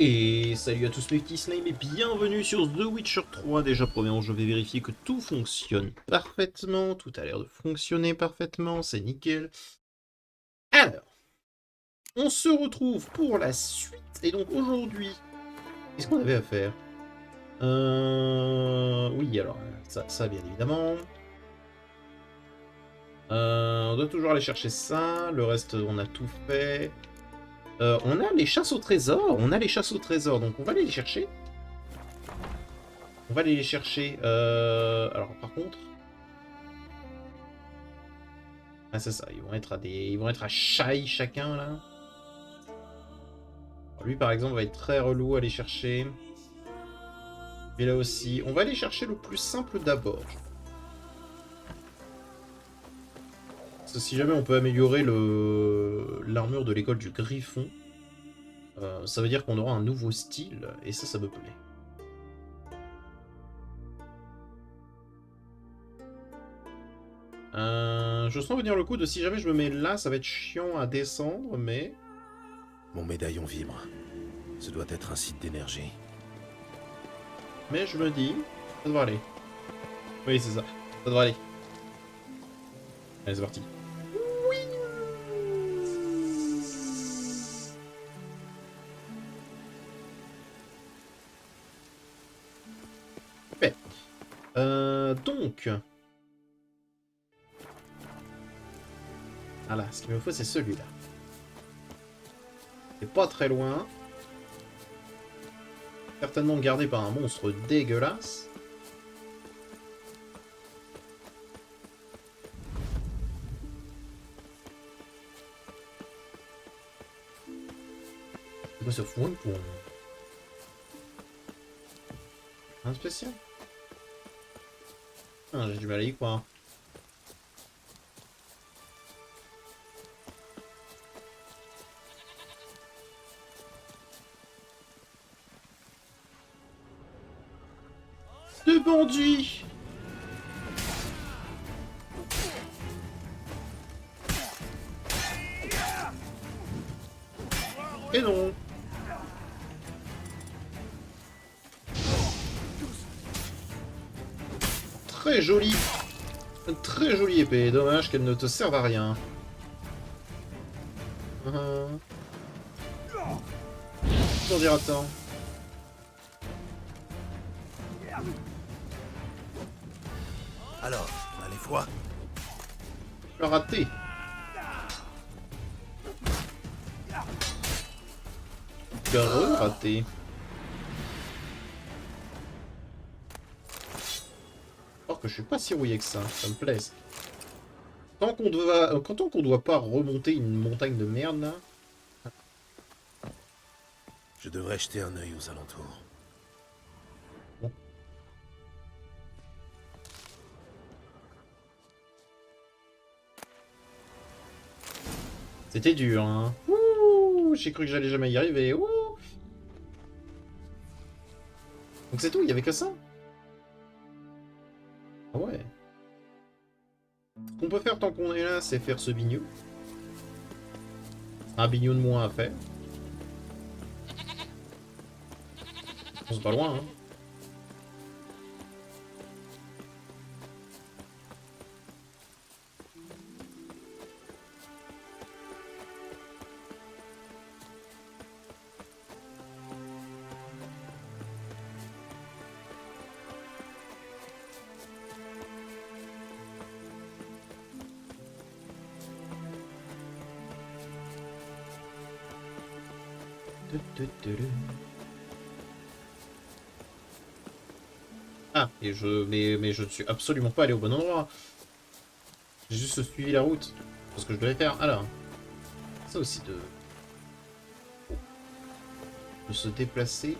Et salut à tous mes petits slimes et bienvenue sur The Witcher 3. Déjà premièrement je vais vérifier que tout fonctionne parfaitement, tout a l'air de fonctionner parfaitement, c'est nickel. Alors, on se retrouve pour la suite, et donc aujourd'hui, qu'est-ce qu'on avait à faire? Oui alors, ça bien évidemment. On doit toujours aller chercher ça, le reste on a tout fait. On a les chasses au trésor, donc on va aller les chercher. On va aller les chercher. Alors par contre... Ah c'est ça, ils vont être à Shai chacun là. Alors, lui par exemple va être très relou à aller chercher. Et là aussi, on va aller chercher le plus simple d'abord. Parce que si jamais on peut améliorer l'armure de l'école du Griffon, ça veut dire qu'on aura un nouveau style, et ça me plaît. Je sens venir le coup de si jamais je me mets là, ça va être chiant à descendre, mais... Mon médaillon vibre. Ce doit être un site d'énergie. Mais je me dis, ça devrait aller. Oui, c'est ça, ça devrait aller. Allez, c'est parti. Super. Donc... Voilà, ce qu'il me faut, c'est celui-là. C'est pas très loin. Certainement gardé par un monstre dégueulasse. C'est quoi ce fouin pour... Un spécial? Ah, j'ai du mal à y croire. De bandits! Et non! Très jolie! Très jolie épée, dommage qu'elle ne te serve à rien. Pour dire attends. Alors, on a les fois. Tu as raté. Tu as raté. Alors que je suis pas si rouillé que ça me plaît. Tant qu'on doit pas remonter une montagne de merde là. Je devrais jeter un œil aux alentours. Bon. C'était dur, hein. Ouh, j'ai cru que j'allais jamais y arriver. Ouh. Donc c'est tout, il y avait que ça? Ah ouais. Ce qu'on peut faire tant qu'on est là, c'est faire ce bignou. Un bignou de moins à faire. On se pas loin, hein. Ah, mais je ne suis absolument pas allé au bon endroit. J'ai juste suivi la route. C'est ce que je devais faire. Alors, ça aussi de se déplacer.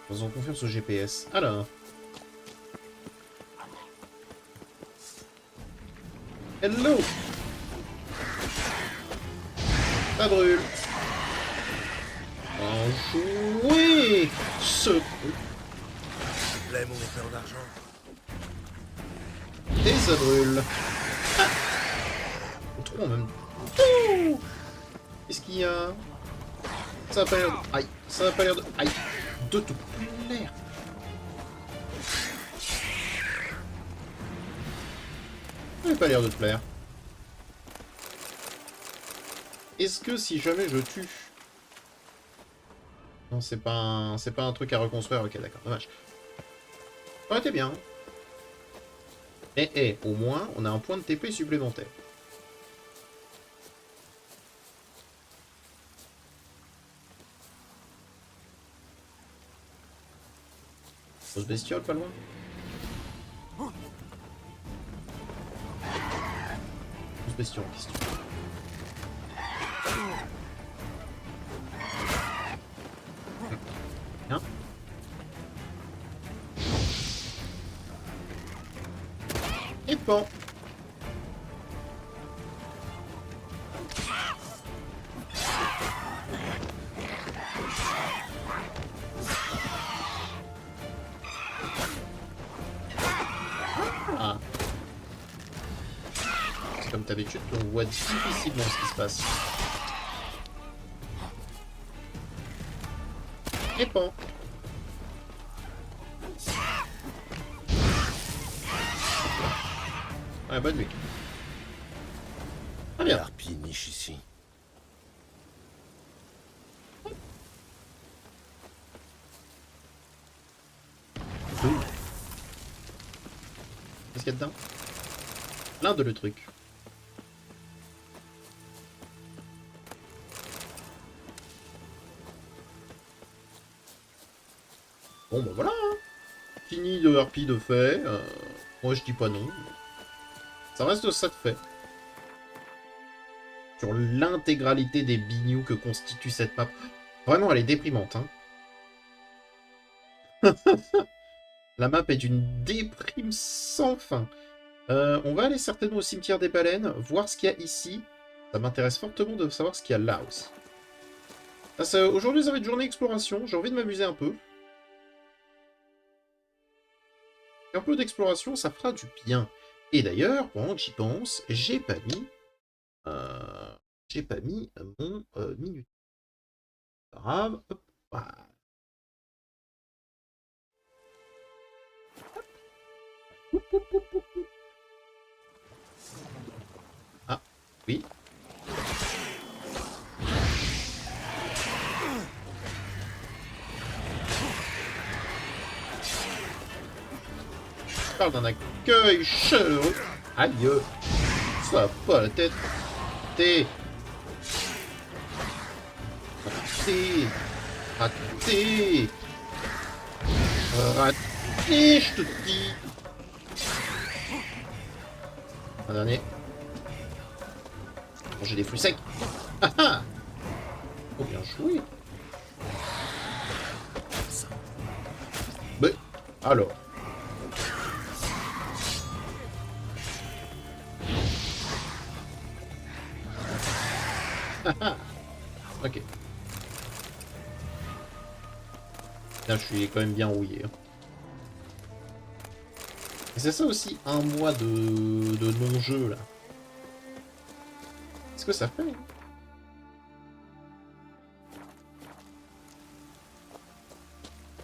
Faisons confiance au GPS. Alors. Hello! Ça brûle. Enjoué! Ce coup. S'il te plaît, mon épée en argent. Et ça brûle. Ah! Trop en même temps. Qu'est-ce qu'il y a? Ça a pas l'air de... Aïe. Ça a pas l'air de... Aïe. De te plaire. Ça n'a pas l'air de te plaire. Est-ce que si jamais je tue... Non, c'est pas un truc à reconstruire. Ok, d'accord. Dommage. Ça aurait été bien. Au moins, on a un point de TP supplémentaire. Grosse bestiole, pas loin. Grosse bestiole en question. Bien. Et bon. Ah. C'est comme d'habitude, on voit difficilement ce qui se passe. Et bon. Ouais, bonne nuit. Très bien. Harpie niche ici. Qu'est-ce qu'il y a dedans? Plein de le truc. Bon, bah voilà. Hein. Fini de harpie de fait. Moi, je dis pas non. Ça reste ça de fait. Sur l'intégralité des bignoux que constitue cette map. Vraiment, elle est déprimante. Hein. La map est d'une déprime sans fin. On va aller certainement au cimetière des baleines, voir ce qu'il y a ici. Ça m'intéresse fortement de savoir ce qu'il y a là aussi. Aujourd'hui, ça va être journée exploration. J'ai envie de m'amuser un peu. Un peu d'exploration, ça fera du bien. Et d'ailleurs, pendant que j'y pense, j'ai pas mis mon minute. Pas grave. Hop, voilà. Ah, oui. Je parle d'un accueil chaleureux. Aïe, ça va pas la tête. Raté. Raté. Raté. Raté, je te dis. Un dernier. Manger des fruits secs. Ah ah. Oh, bien joué. Mais, alors. Ok. Là, je suis quand même bien rouillé. C'est ça aussi, un mois de non-jeu, là. Qu'est-ce que ça fait?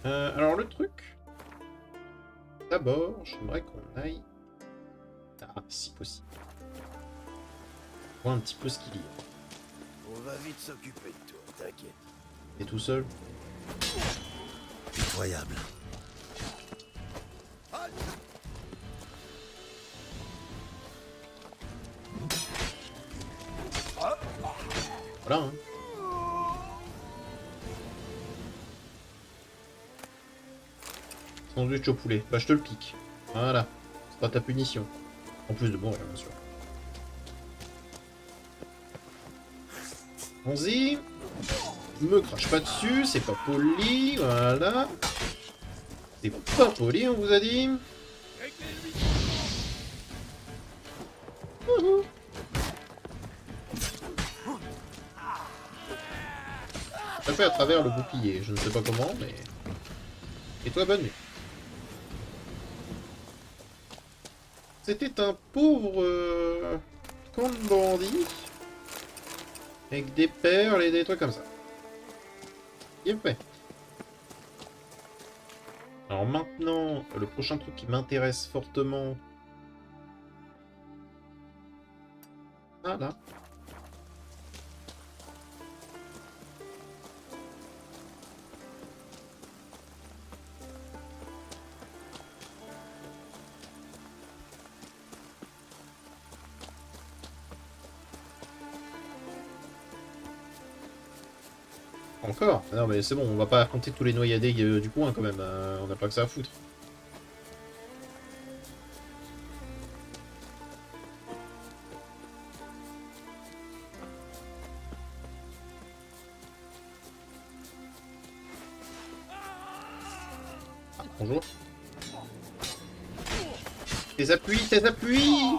Alors, le truc... D'abord, j'aimerais qu'on aille... Ah, si possible. Voir un petit peu ce qu'il y a. On va vite s'occuper de toi, t'inquiète. T'es tout seul? Incroyable. Voilà, hein. Sandwich au poulet. Bah, je te le pique. Voilà. C'est pas ta punition. En plus de moi, bien sûr. Allons-y. Me crache pas dessus, c'est pas poli. Voilà. C'est pas poli, on vous a dit. Wouhou. Ça fait à travers le bouclier, je ne sais pas comment, mais... Et toi, bonne nuit. C'était un pauvre... camp de bandits. Avec des perles et des trucs comme ça. Bien fait. Alors maintenant, le prochain truc qui m'intéresse fortement... Ah là. Encore? Non mais c'est bon, on va pas affronter tous les noyadés du coin quand même, on n'a pas que ça à foutre. Ah, bonjour. Tes appuis, tes appuis!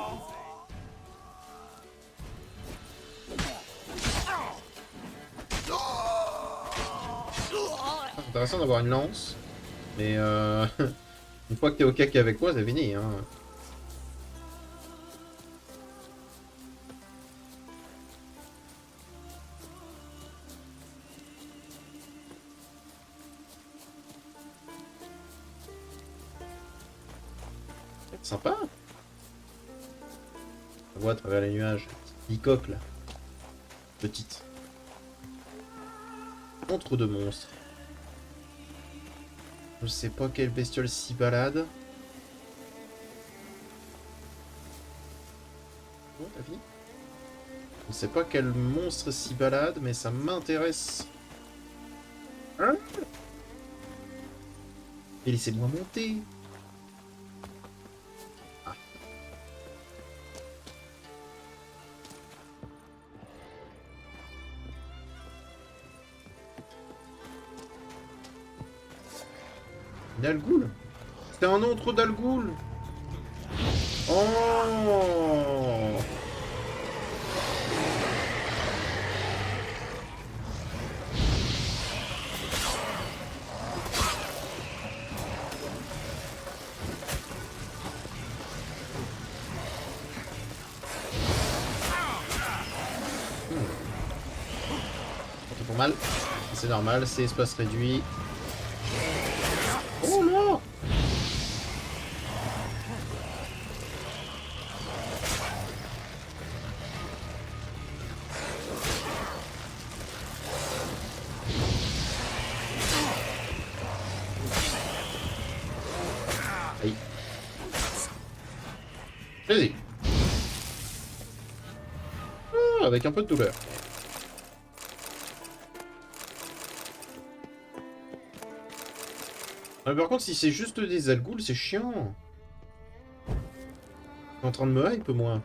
Ah, intéressant d'avoir une lance, mais une fois que t'es au cac avec moi, c'est fini, hein. Sympa. On voit à travers les nuages. Bicoque là. Petite. Entre deux monstres. Je sais pas quelle bestiole s'y balade. Bon, t'as fini? Je sais pas quel monstre s'y balade, mais ça m'intéresse. Hein? Et laissez-moi monter. Ah. Dalgoul? C'est un autre Dalgoul. Oh! C'est pour mal. C'est normal, c'est espace réduit. Oh non! Aïe. Vas-y. Ah, avec un peu de douleur. Ah, par contre, si c'est juste des Algouls, c'est chiant. Je suis en train de me hype, moi.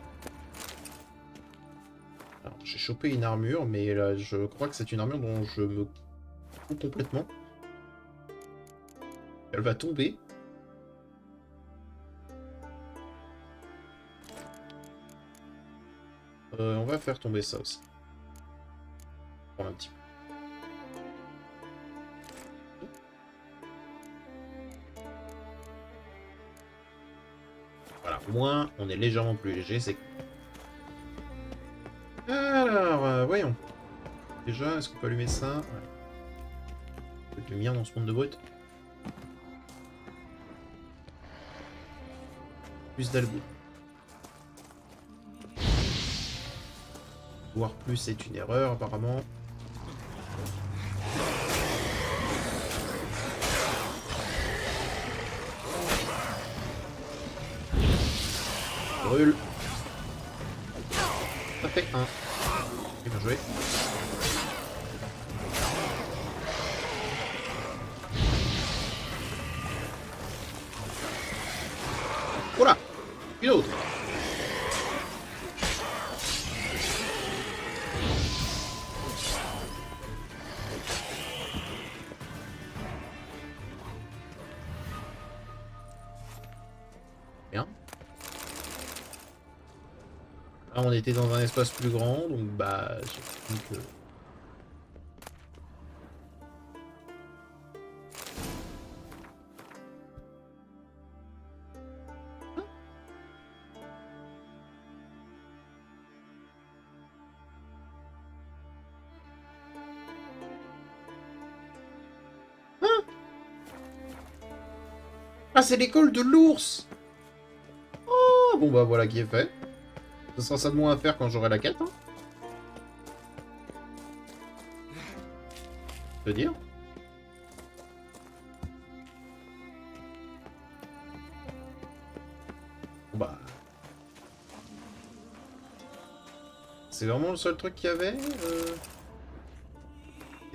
Alors, j'ai chopé une armure, mais là, je crois que c'est une armure dont je me fous complètement. Elle va tomber. On va faire tomber ça aussi. Prendre un petit peu. Voilà, au moins, on est légèrement plus léger, c'est... Alors, voyons. Déjà, est-ce qu'on peut allumer ça? Ouais. Peu de lumière dans ce monde de brut. Plus d'algo. Voir plus, c'est une erreur, apparemment. Brûle. Ça fait un. Bien joué. Voilà. Une autre. Bien. Là, on était dans un espace plus grand, donc bah, j'ai dit que... Ah, c'est l'école de l'ours! Oh, bon bah voilà qui est fait. Ce sera ça de moins à faire quand j'aurai la quête, hein. Je veux dire. Bon bah... C'est vraiment le seul truc qu'il y avait les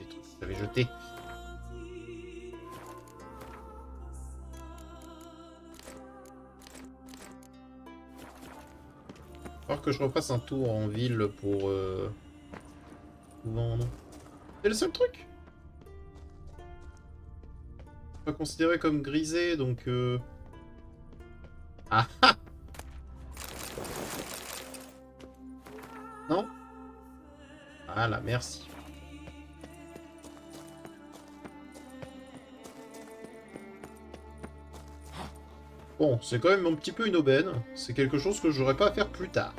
trucs que j'avais jetés. Alors que je refasse un tour en ville pour vendre. C'est le seul truc. Pas considéré comme grisé, donc ah ah. Non. Voilà, merci. Bon, c'est quand même un petit peu une aubaine. C'est quelque chose que j'aurais pas à faire plus tard.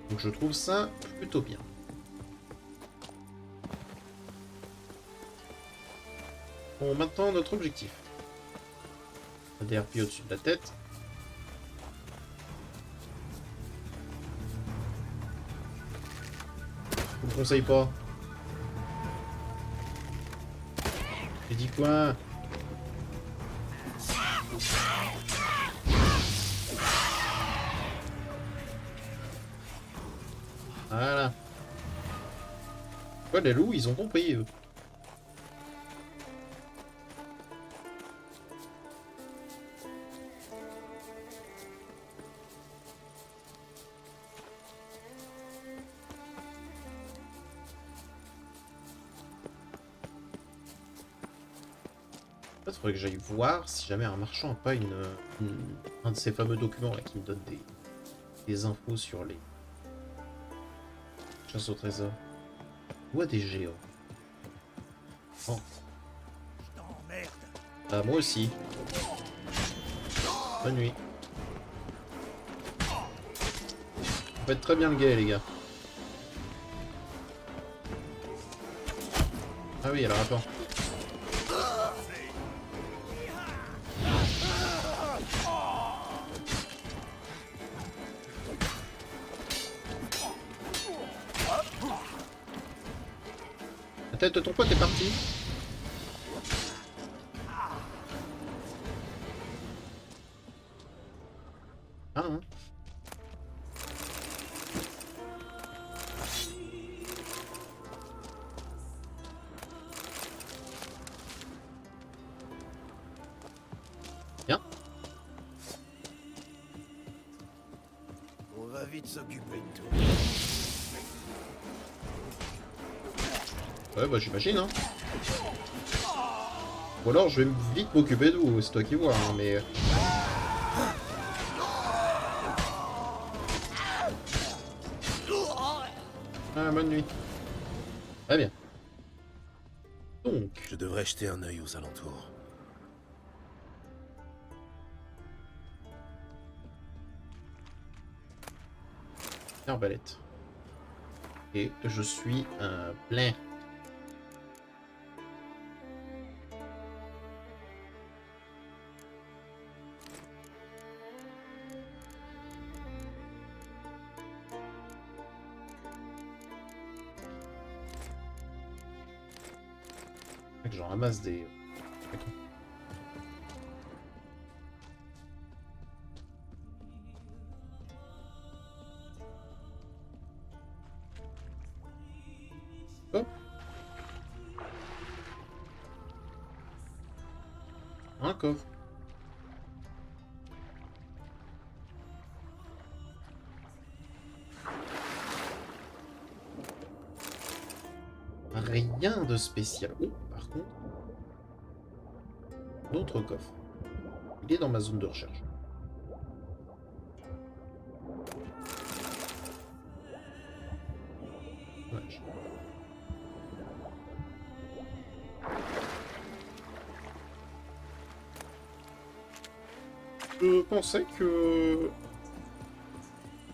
Donc je trouve ça plutôt bien. Bon, maintenant notre objectif. ADRP au-dessus de la tête. Je vous le conseille pas. J'ai dit quoi? Voilà. Ouais, les loups, ils ont compris, eux. Il faudrait que j'aille voir si jamais un marchand n'a pas un de ces fameux documents là qui me donne des infos sur les chasses au trésor. Ou à des géants. Oh. Ah, moi aussi. Bonne nuit. Vous faites très bien le gay, les gars. Ah oui, alors attends. La tête de ton pote est partie. Ah, hein. Bien. On va vite s'occuper de tout. Ouais, bah j'imagine, hein. Ou alors je vais vite m'occuper de vous, c'est toi qui vois, hein, mais... Ah, bonne nuit. Très bien. Donc... Je devrais jeter un œil aux alentours. Arbalète. Et je suis plein. Que j'en ramasse des... D'accord. Hop. Un coffre. Rien de spécial. Oh, par contre... D'autres coffres. Il est dans ma zone de recherche. Dommage. Je pensais que...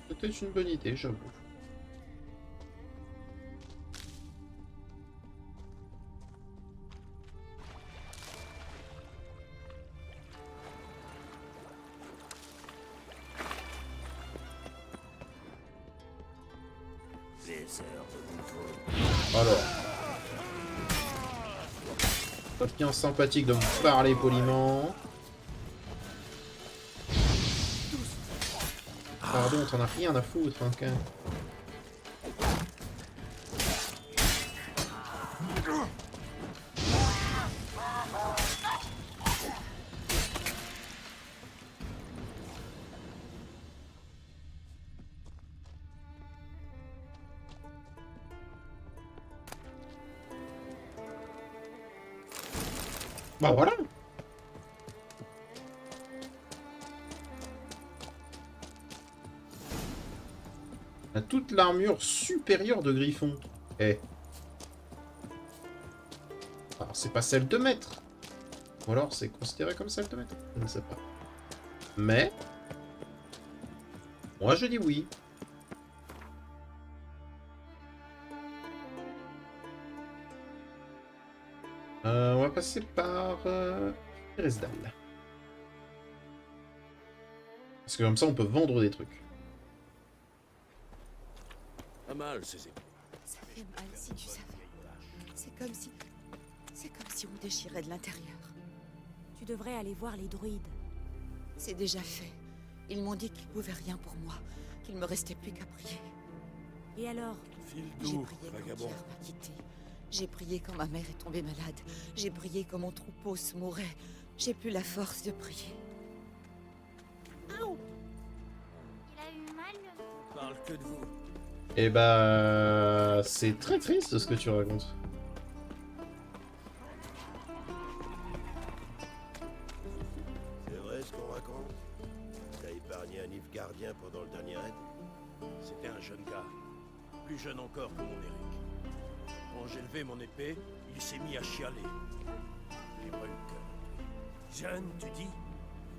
C'était une bonne idée, j'avoue. Alors. Quelqu'un sympathique de me parler poliment. Pardon, t'en as rien à foutre, hein, quand même. Bah voilà. On a toute l'armure supérieure de Griffon. Eh. Alors c'est pas celle de maître. Ou alors c'est considéré comme celle de maître. Je ne sais pas. Mais... moi je dis oui. On va passer par... Resdal. Parce que comme ça on peut vendre des trucs. Pas mal, ces épées. Ça fait mal si tu savais. C'est comme si on déchirait de l'intérieur. Tu devrais aller voir les druides. C'est déjà fait. Ils m'ont dit qu'ils pouvaient rien pour moi, qu'il me restait plus qu'à prier. Et alors? File J'ai doux, prié quand vagabond. Pierre m'a quitté. J'ai prié quand ma mère est tombée malade. J'ai prié quand mon troupeau se mourait. J'ai plus la force de prier. Ouh! Il a eu mal. Parle que de vous. Et bah... c'est très triste ce que tu racontes. C'est vrai ce qu'on raconte? T'as épargné un Nilfgaardien pendant le dernier raid? C'était un jeune gars. Plus jeune encore que mon Eric. Quand j'ai levé mon épée, il s'est mis à chialer. J'ai pas eu le cœur. Jeune, tu dis?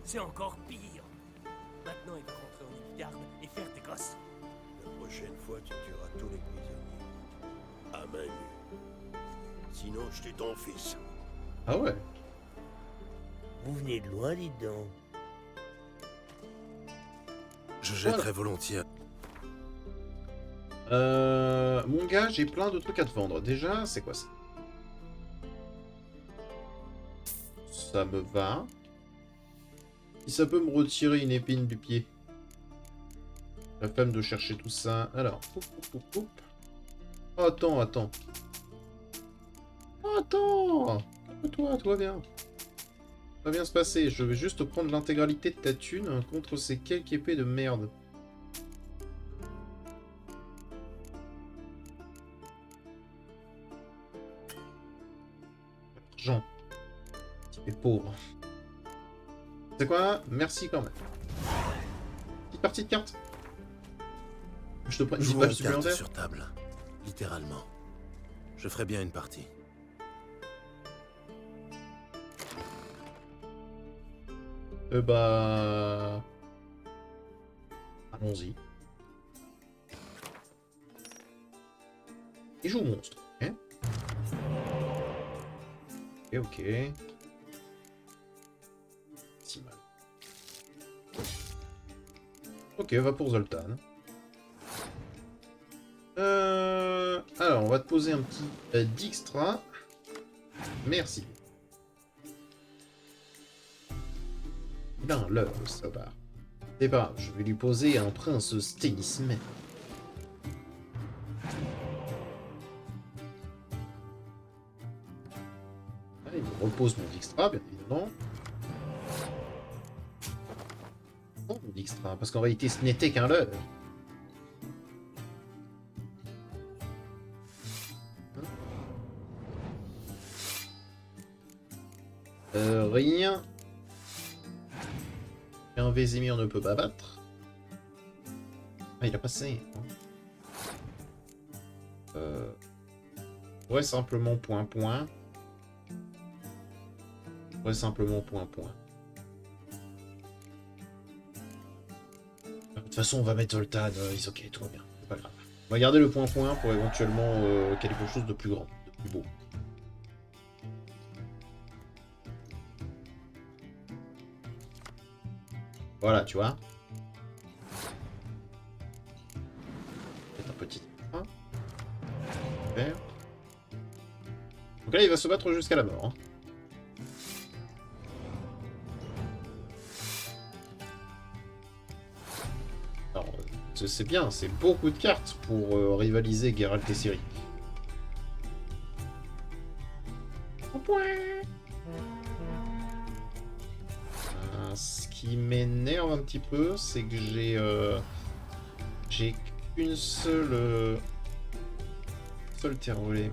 C'est encore pire. Maintenant, il va rentrer en Nilfgaard et faire tes gosses. La prochaine fois, tu tueras tous les prisonniers. À main nue. Sinon, je tue ton fils. Ah ouais. Vous venez de loin, dites donc. Je jetterai volontiers. Mon gars, j'ai plein de trucs à te vendre. Déjà, c'est quoi ça? Ça me va. Si ça peut me retirer une épine du pied. La peine de chercher tout ça. Alors, attends. Attends. Calme-toi, tout va bien. Ça va bien se passer. Je vais juste prendre l'intégralité de ta thune contre ces quelques épées de merde. Argent. Petit pauvre. C'est quoi? Merci quand même. Petite partie de cartes. Je te prends une petite Jouons page aux cartes supplémentaire. sur table. Littéralement. Je ferai bien une partie. Bah... allons-y. Et joue au monstre. Hein? Ok. Si mal. Ok, va pour Zoltan. Alors, on va te poser un petit Dijkstra. Merci. Ben, l'heure, ça va. C'est pas grave, je vais lui poser un prince Sténisme. Allez, il me repose mon Dijkstra, bien évidemment. Oh, mon Dijkstra, parce qu'en réalité, ce n'était qu'un leurre. Rien qu'un Vézimir ne peut pas battre. Ah, il a passé. Ouais, simplement point. Ouais, simplement point. De toute façon, on va mettre Zoltan, is ok, tout va bien, c'est pas grave. On va garder le point pour éventuellement quelque chose de plus grand, de plus beau. Voilà, tu vois. C'est un petit... Super. Donc là, il va se battre jusqu'à la mort. Hein. Alors, c'est bien, c'est beaucoup de cartes pour rivaliser Geralt et Ciri. Ce qui m'énerve un petit peu, c'est que j'ai qu'une seule terre volée.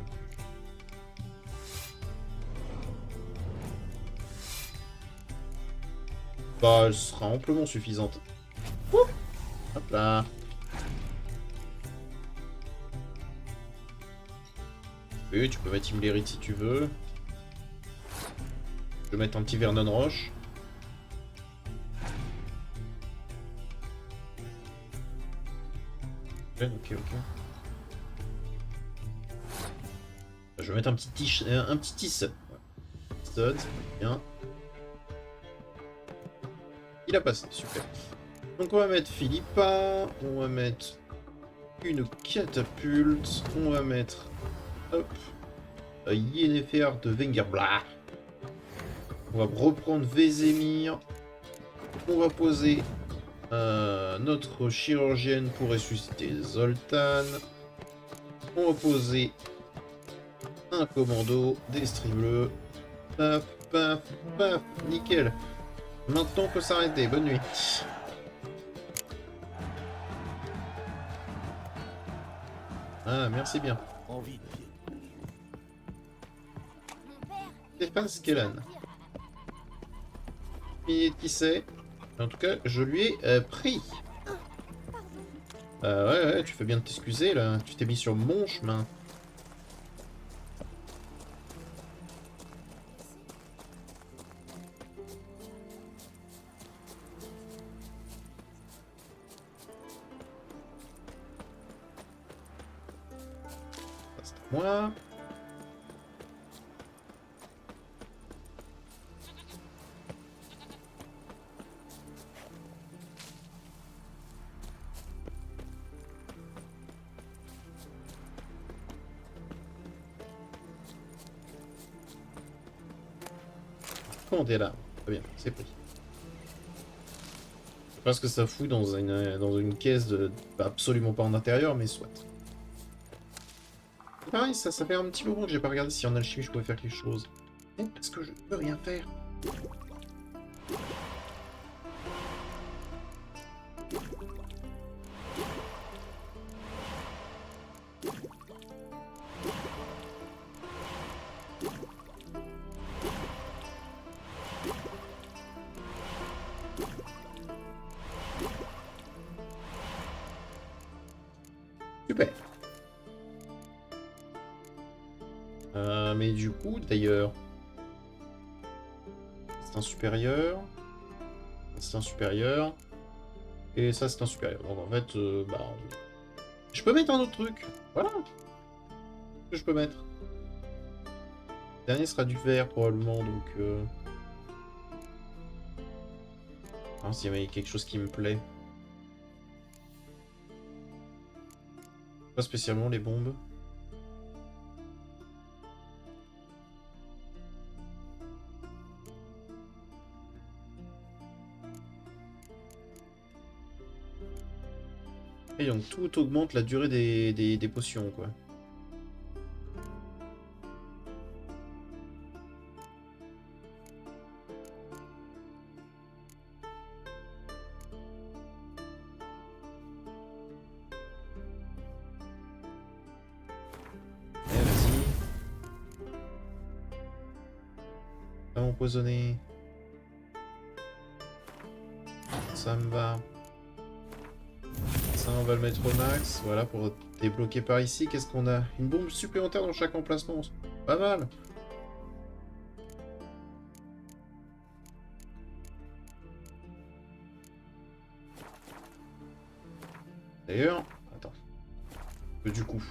Bah, elle sera amplement suffisante. Ouh, hop là. Oui, tu peux mettre Imlerite si tu veux. Je vais mettre un petit Vernon Roche. Ok. Je vais mettre un petit tis. Stud, bien. Il a passé, super. Donc on va mettre Philippa, on va mettre une catapulte, on va mettre hop, Yennefer de Vengerblah. On va reprendre Vézémir. On va poser notre chirurgienne pour ressusciter Zoltan. On va poser un commando, des stries bleus. Paf, paf, paf, nickel. Maintenant on peut s'arrêter, bonne nuit. Ah, merci bien. Envie de pied. Stéphane Skellan. Qui c'est? En tout cas, je lui ai pris. Ouais, tu fais bien de t'excuser là. Tu t'es mis sur mon chemin. Ça, c'est moi. Comment t'es là? Très bien, c'est pris. Je sais pas ce que ça fout dans une caisse absolument pas en intérieur, mais soit. Pareil, ça fait un petit moment que j'ai pas regardé si en alchimie je pouvais faire quelque chose. Parce que je peux rien faire. Super. Mais du coup, d'ailleurs... C'est un supérieur. C'est un supérieur. Et ça, c'est un supérieur. Donc en fait, bah... Je peux mettre un autre truc. Voilà. Que je peux mettre. Le dernier sera du vert, probablement, donc... Ah, s'il y avait quelque chose qui me plaît. Pas spécialement les bombes. Et donc tout augmente la durée des potions, quoi. Allez, vas-y. Pas empoisonné. Ça me va. Ça, on va le mettre au max. Voilà, pour débloquer par ici. Qu'est-ce qu'on a? Une bombe supplémentaire dans chaque emplacement. Pas mal. D'ailleurs, attends. Que du coup,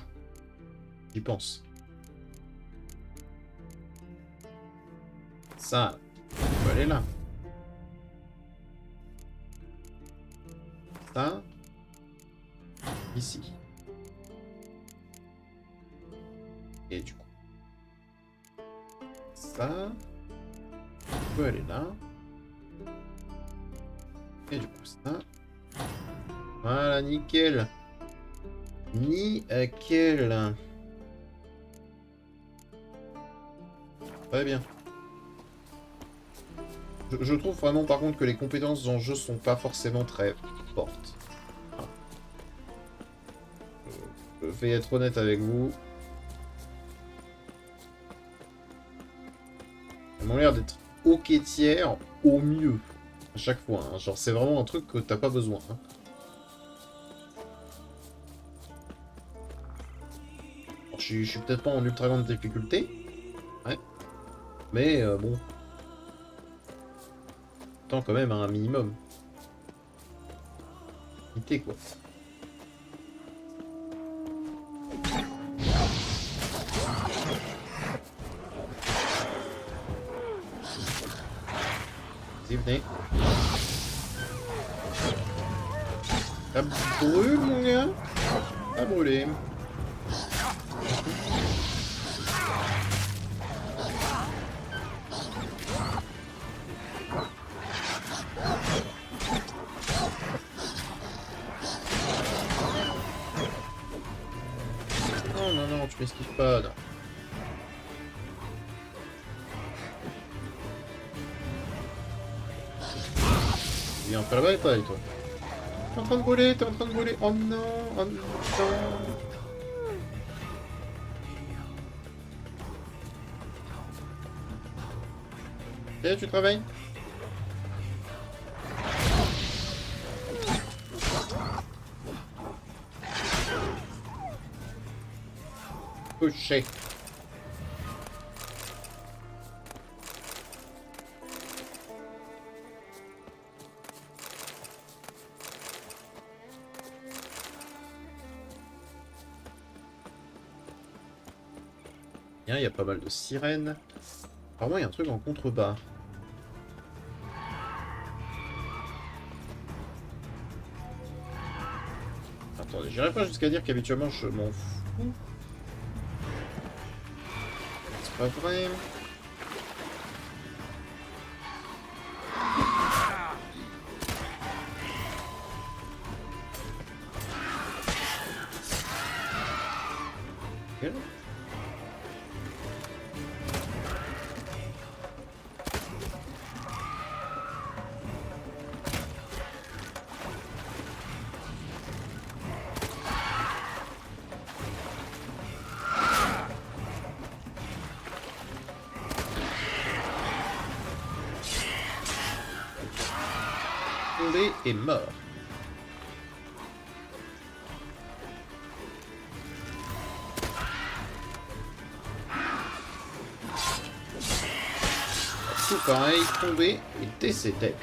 j'y pense. Ça, on peut aller là. Ça, ici. Et du coup, ça peut aller là. Et du coup, ça. Voilà, nickel. Nickel. Très bien. Je trouve vraiment par contre que les compétences dans le jeu sont pas forcément très fortes. Voilà. Je vais être honnête avec vous. Elles m'ont l'air d'être ok tiers au mieux. À chaque fois. Hein. Genre c'est vraiment un truc que t'as pas besoin. Hein. Alors, je suis peut-être pas en ultra grande difficulté. Ouais. Mais bon. Tant quand même un minimum. Limité quoi. Vas-y, venez. Ça brûle mon gars. Ça brûlé. Non, non, non, tu m'esquives pas, là. Viens faire la bataille, toi. T'es en train de brûler, t'es en train de brûler. Oh non, oh non. Ok, tu travailles? Couché. Bien, il y a pas mal de sirènes. Apparemment, il y a un truc en contrebas. Attendez, j'irai pas jusqu'à dire qu'habituellement je m'en fous. C'est pas vrai. Ok. Tombé et mort. Tout pareil, tombé et décédé.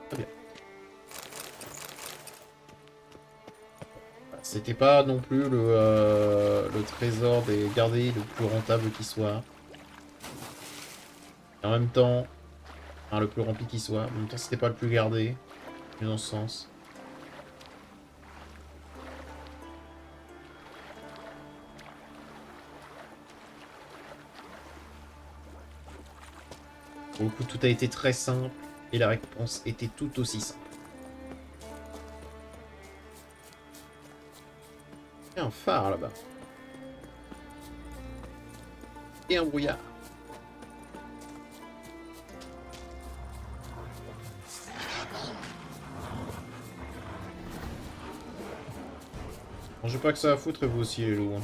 Très bien. C'était pas non plus le trésor des gardés le plus rentable qui soit. Et en même temps, enfin, le plus rempli qui soit. En même temps, c'était pas le plus gardé. Mais dans ce sens. Pour le coup, tout a été très simple. Et la récompense était tout aussi simple. Il y a un phare là-bas. Et un brouillard. Bon, j'ai pas que ça à foutre et vous aussi les loups. Hein.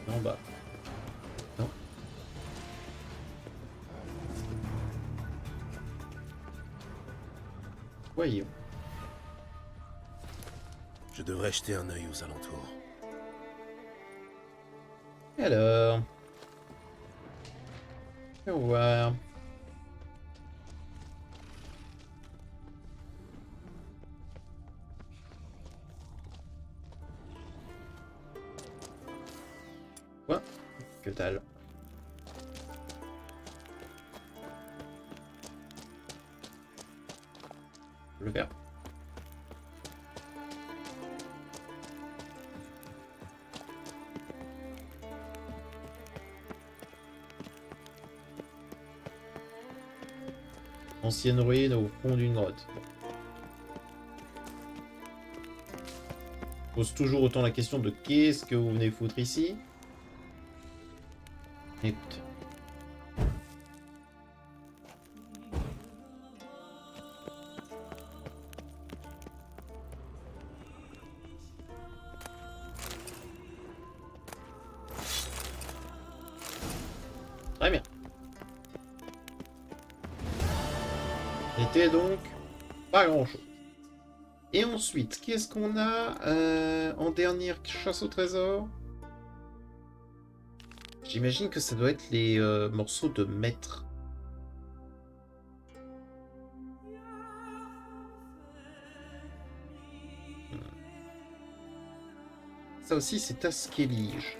En bas. Non. Voyons. Je devrais jeter un œil aux alentours. Et alors? Au revoir. Que dalle. Le faire. Ancienne ruine au fond d'une grotte. Pose toujours autant la question de qu'est-ce que vous venez foutre ici. Écoute. Très bien. Était donc pas grand chose. Et ensuite, qu'est-ce qu'on a en dernière chasse au trésor? J'imagine que ça doit être les morceaux de maître. Ça aussi, c'est à Skellige.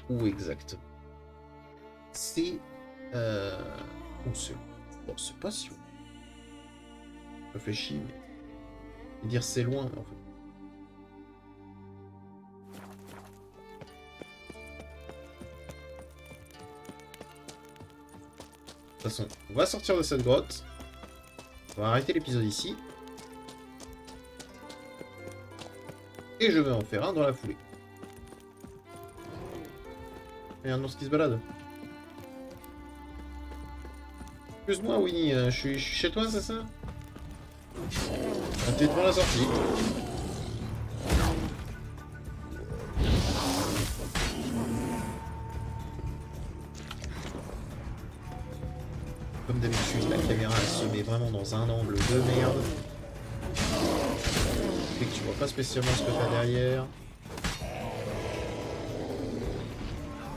Où exactement? C'est... Où c'est? Bon, c'est pas si loin. Ça fait chier, mais... dire c'est loin, en fait. De toute façon, on va sortir de cette grotte. On va arrêter l'épisode ici. Et je vais en faire un dans la foulée. Il y a un ours qui se balade. Excuse-moi, Winnie, je suis chez toi, c'est ça? T'es devant la sortie. Comme d'habitude, la caméra elle se met vraiment dans un angle de merde. Fait que tu vois pas spécialement ce que t'as derrière.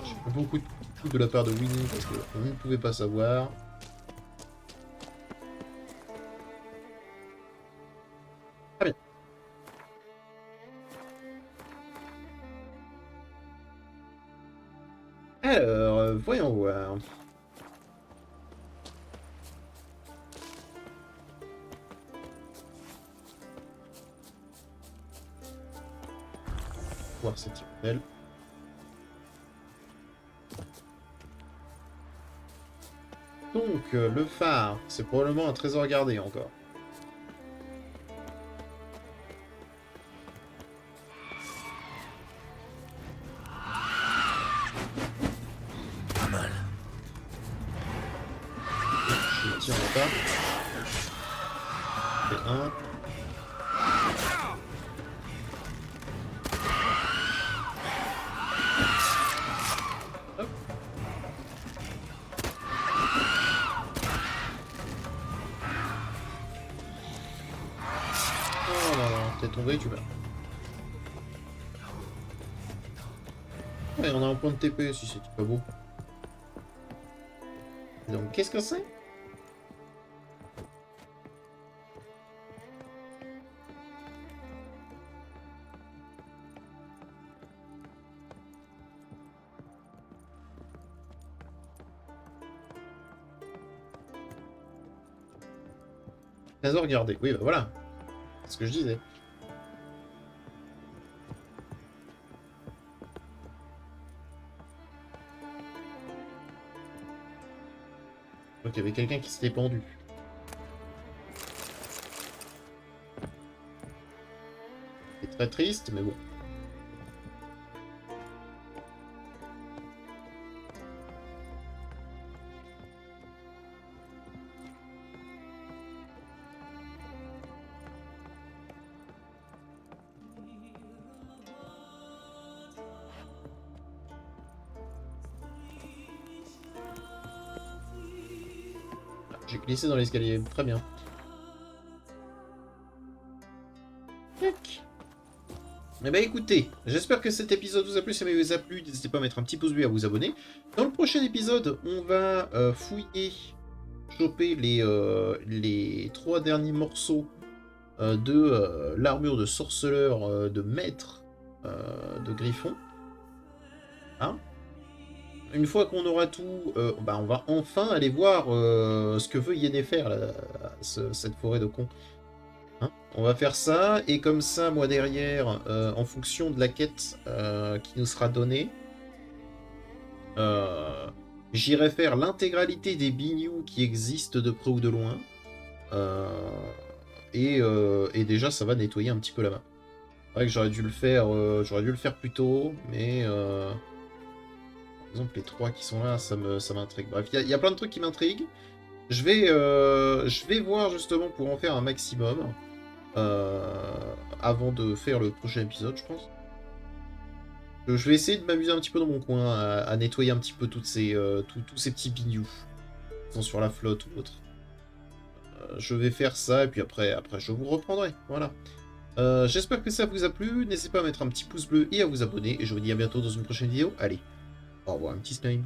J'ai fait beaucoup de coups de la part de Winnie parce qu'on ne pouvait pas savoir. Très bien. Alors, voyons voir. Voir cette hirondelle. Donc, le phare, c'est probablement un trésor gardé encore. Pas mal. Je le tire en bas. Et un. Hop. Oh là là, t'es tombé, tu vas. Ouais, on a un point de TP si c'est pas beau. Donc, qu'est-ce que c'est? Trésor gardé. Oui, bah voilà. C'est ce que je disais. Donc il y avait quelqu'un qui s'était pendu. C'est très triste, mais bon. J'ai glissé dans l'escalier, très bien. Tac. Eh ben écoutez, j'espère que cet épisode vous a plu. Si ça vous a plu, n'hésitez pas à mettre un petit pouce bleu et à vous abonner. Dans le prochain épisode, on va fouiller, choper les 3 derniers morceaux de l'armure de sorceleur de maître de Griffon. Hein? une fois qu'on aura tout, bah, on va enfin aller voir ce que veut Yennefer, là, cette forêt de cons. Hein, on va faire ça, et comme ça, moi derrière, en fonction de la quête qui nous sera donnée, j'irai faire l'intégralité des bignoux qui existent de près ou de loin. Et déjà, ça va nettoyer un petit peu là-bas. C'est vrai que j'aurais dû le faire plus tôt, mais par exemple les 3 qui sont là, ça m'intrigue. Bref, il y a plein de trucs qui m'intriguent. Je vais voir justement pour en faire un maximum avant de faire le prochain épisode, je pense. Je vais essayer de m'amuser un petit peu dans mon coin à nettoyer un petit peu tous ces petits bignoux qui sont sur la flotte ou autre. Je vais faire ça et puis après je vous reprendrai. Voilà. J'espère que ça vous a plu. N'hésitez pas à mettre un petit pouce bleu et à vous abonner. Et je vous dis à bientôt dans une prochaine vidéo. Allez, au revoir, un petit slime.